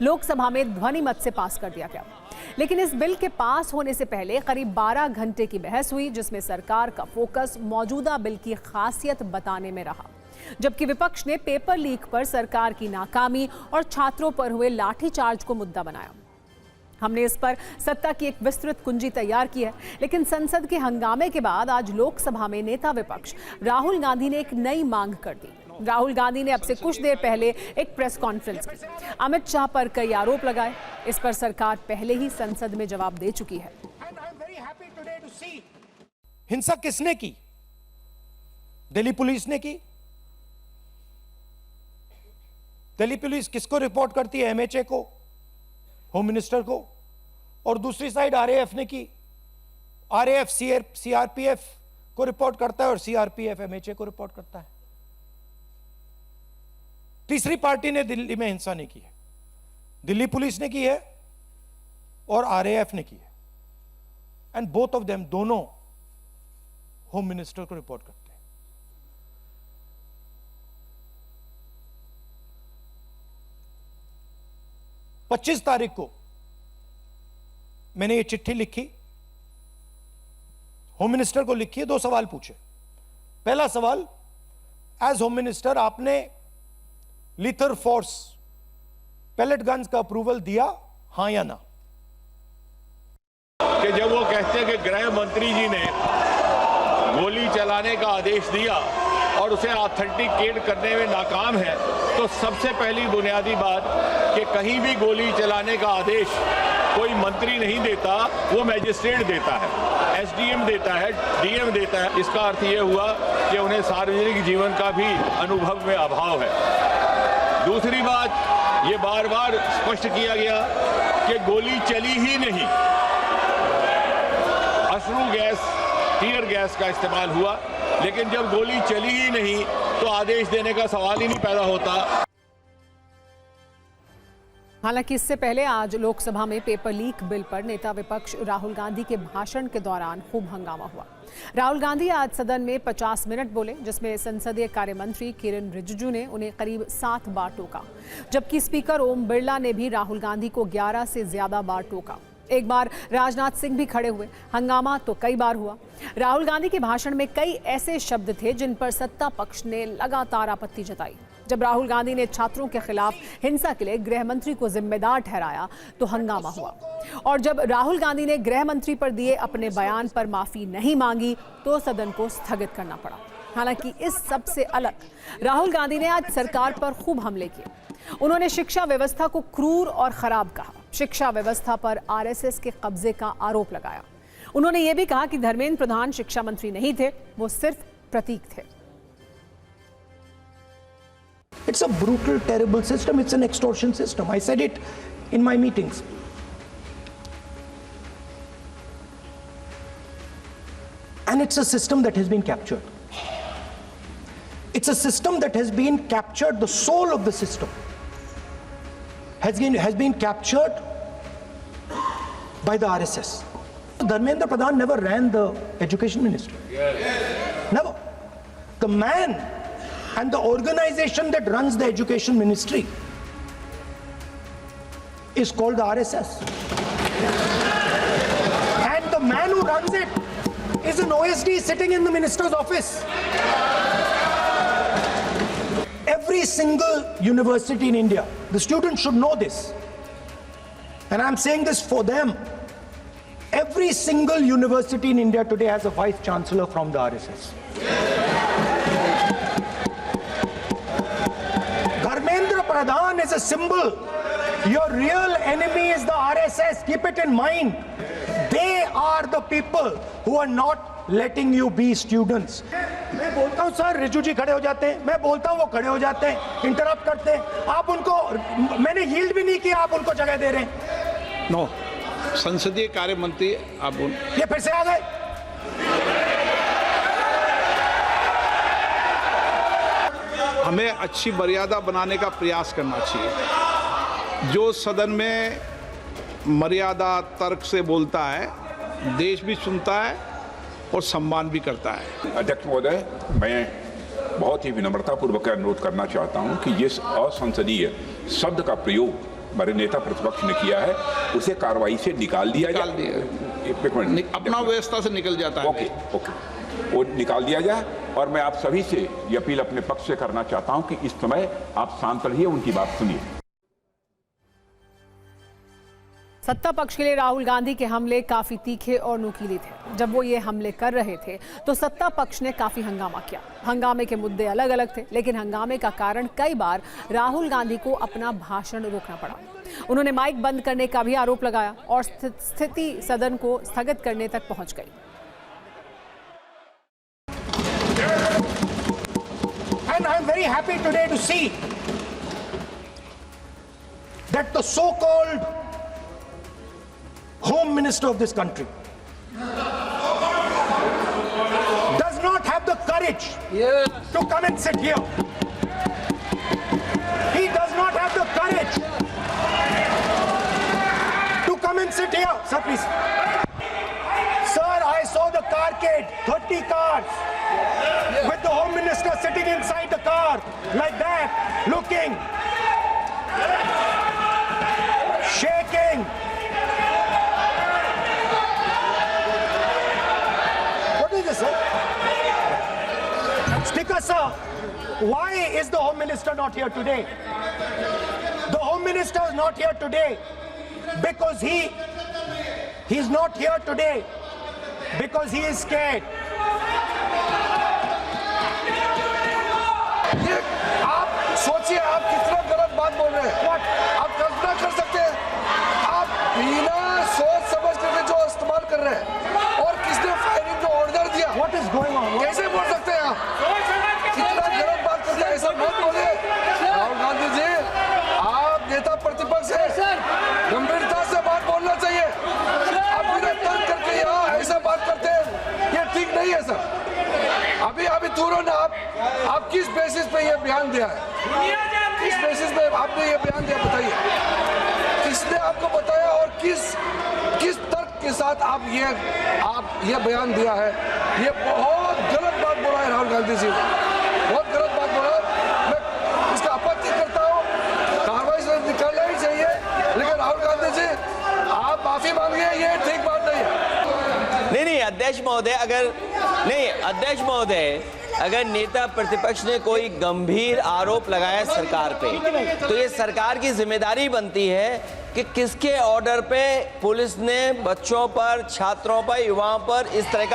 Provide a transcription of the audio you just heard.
लोकसभा में ध्वनि मत से पास कर दिया गया। लेकिन इस बिल के पास होने से पहले करीब 12 घंटे की बहस हुई, जिसमें सरकार का फोकस मौजूदा बिल की खासियत बताने में रहा, जबकि विपक्ष ने पेपर लीक पर सरकार की नाकामी और छात्रों पर हुए लाठीचार्ज को मुद्दा बनाया। हमने इस पर सत्ता की एक विस्तृत कुंजी तैयार की है, लेकिन संसद के हंगामे के बाद आज लोकसभा में नेता विपक्ष राहुल गांधी ने एक नई मांग कर दी। राहुल गांधी ने अब से कुछ देर पहले एक प्रेस कॉन्फ्रेंस की, अमित शाह पर कई आरोप लगाए। इस पर सरकार पहले ही संसद में जवाब दे चुकी है। हिंसा किसने की? दिल्ली पुलिस ने की। दिल्ली पुलिस किसको रिपोर्ट करती है? एमएचए को, होम मिनिस्टर को। और दूसरी साइड आरएएफ ने की। आरएएफ सीआरपीएफ को रिपोर्ट करता है और सीआरपीएफ एमएचए को रिपोर्ट करता है। तीसरी पार्टी ने दिल्ली में हिंसा नहीं की है। दिल्ली पुलिस ने की है और आरएएफ ने की है। एंड बोथ ऑफ देम, दोनों होम मिनिस्टर को रिपोर्ट करते हैं। पच्चीस तारीख को मैंने ये चिट्ठी लिखी, होम मिनिस्टर को लिखी है। 2 सवाल पूछे। पहला सवाल, एज होम मिनिस्टर आपने लीथर फोर्स पैलेट गन्स का अप्रूवल दिया, हां या ना? कि जब वो कहते हैं कि गृह मंत्री जी ने गोली चलाने का आदेश दिया और उसे ऑथेंटिकेट करने में नाकाम है, तो सबसे पहली बुनियादी बात कि कहीं भी गोली चलाने का आदेश कोई मंत्री नहीं देता, वो मैजिस्ट्रेट देता है, एसडीएम देता है, डीएम देता है। इसका अर्थ ये हुआ कि उन्हें सार्वजनिक जीवन का भी अनुभव में अभाव है। दूसरी बात, ये बार बार स्पष्ट किया गया कि गोली चली ही नहीं, अश्रु गैस, टीयर गैस का इस्तेमाल हुआ। लेकिन जब गोली चली ही नहीं तो आदेश देने का सवाल ही नहीं पैदा होता। हालांकि इससे पहले आज लोकसभा में पेपर लीक बिल पर नेता विपक्ष राहुल गांधी के भाषण के दौरान खूब हंगामा हुआ। राहुल गांधी आज सदन में 50 मिनट बोले, जिसमें संसदीय कार्य मंत्री किरेन रिजिजू ने उन्हें करीब 7 बार टोका, जबकि स्पीकर ओम बिरला ने भी राहुल गांधी को 11 से ज्यादा बार टोका। एक बार राजनाथ सिंह भी खड़े हुए। हंगामा तो कई बार हुआ। राहुल गांधी के भाषण में कई ऐसे शब्द थे जिन पर सत्ता पक्ष ने लगातार आपत्ति जताई। जब राहुल गांधी ने छात्रों के खिलाफ हिंसा के लिए गृह मंत्री को जिम्मेदार ठहराया तो हंगामा हुआ, और जब राहुल गांधी ने गृह मंत्री पर दिए अपने बयान पर माफी नहीं मांगी तो सदन को स्थगित करना पड़ा। हालांकि इस सब से अलग राहुल गांधी ने आज सरकार पर खूब हमले किए। उन्होंने शिक्षा व्यवस्था को क्रूर और खराब कहा, शिक्षा व्यवस्था पर आरएसएस के कब्जे का आरोप लगाया। उन्होंने ये भी कहा कि धर्मेंद्र प्रधान शिक्षा मंत्री नहीं थे, वो सिर्फ प्रतीक थे। It's a brutal, terrible system. It's an extortion system. I said it in my meetings. And it's a system that has been captured. It's a system that has been captured. The soul of the system has been captured by the RSS. Dharmendra Pradhan never ran the education ministry. Never. The man and the organization that runs the education ministry is called the RSS. And the man who runs it is an OSD sitting in the minister's office. Every single university in India, the students should know this, and I'm saying this for them. Every single university in India today has a vice chancellor from the RSS. Dharmendra Pradhan is a symbol. Your real enemy is the RSS. Keep it in mind. They are the people who are not letting you be students. मैं बोलता हूँ sir, Riju जी खड़े हो जाते हैं, मैं बोलता हूँ वो खड़े हो जाते हैं, इंटरप्ट करते हैं। आप उनको, मैंने यील्ड भी नहीं किया, आप उनको जगह दे रहे हैं। नो, संसदीय कार्य मंत्री आप ये फिर से आ गए। हमें अच्छी मर्यादा बनाने का प्रयास करना चाहिए। जो सदन में मर्यादा तर्क से बोलता है, देश भी सुनता है और सम्मान भी करता है। अध्यक्ष महोदय, मैं बहुत ही विनम्रतापूर्वक अनुरोध करना चाहता हूं कि ये असंसदीय शब्द का प्रयोग हमारे नेता प्रतिपक्ष ने किया है उसे कार्रवाई से निकाल दिया जाए। अपना व्यवस्था से निकल जाता है। ओके, वो निकाल दिया जाए। और मैं आप सभी से ये अपील अपने पक्ष से करना चाहता हूं कि इस समय आप शांत रहिए, उनकी बात सुनिए। सत्ता पक्ष के लिए राहुल गांधी के हमले काफी तीखे और नुकीले थे। जब वो ये हमले कर रहे थे तो सत्ता पक्ष ने काफी हंगामा किया। हंगामे के मुद्दे अलग अलग थे, लेकिन हंगामे का कारण कई बार राहुल गांधी को अपना भाषण रोकना पड़ा। उन्होंने माइक बंद करने का भी आरोप लगाया और स्थिति सदन को स्थगित करने तक पहुंच गई। And I'm very happy today to see that the so-called Home Minister of this country does not have the courage to come and sit here. He does not have the courage to come and sit here. Sir, please. Sir, I saw the carcade, 30 cars, with the Home Minister sitting inside the car, like that, looking, shaking. What is this, sir? Speaker, sir, why is the Home Minister not here today? The Home Minister is not here today because he's not here today because he is scared. ये आप सोचिए, आप कितना गलत बात बोल रहे हैं। आप कल्पना कर सकते हैं, आप बिना सोच समझ करके जो इस्तेमाल कर रहे हैं और किसने फायरिंग का ऑर्डर दिया, What is going on? कैसे बोल सकते हैं आप? कितना गलत बात करते हैं, ऐसा मत बोलिए। राहुल गांधी जी, आप नेता प्रतिपक्ष हैं, गंभीरता से बात बोलना चाहिए। आप बिना तर्क करके यहाँ ऐसा बात करते हैं, ये ठीक नहीं है सर। अभी तुरंत आप किस बेसिस पे ये बयान दिया है? किस बेसिस पे आपने ये बयान दिया, बताइए। किसने आपको बताया और किस तर्क के साथ आप ये बयान दिया है? ये बहुत गलत बात बोला है राहुल गांधी जी, बहुत गलत बात बोला। मैं इसका आपत्ति करता हूँ, कार्रवाई से निकालना ही चाहिए, लेकिन राहुल गांधी जी आप माफी मांगिए, ये ठीक बात नहीं है। नहीं अध्यक्ष महोदय, अगर नेता प्रतिपक्ष ने कोई गंभीर आरोप लगाया सरकार पे, तो ये सरकार की जिम्मेदारी बनती है कि किसके ऑर्डर पे पुलिस ने बच्चों पर, छात्रों पर, युवाओं पर इस तरह का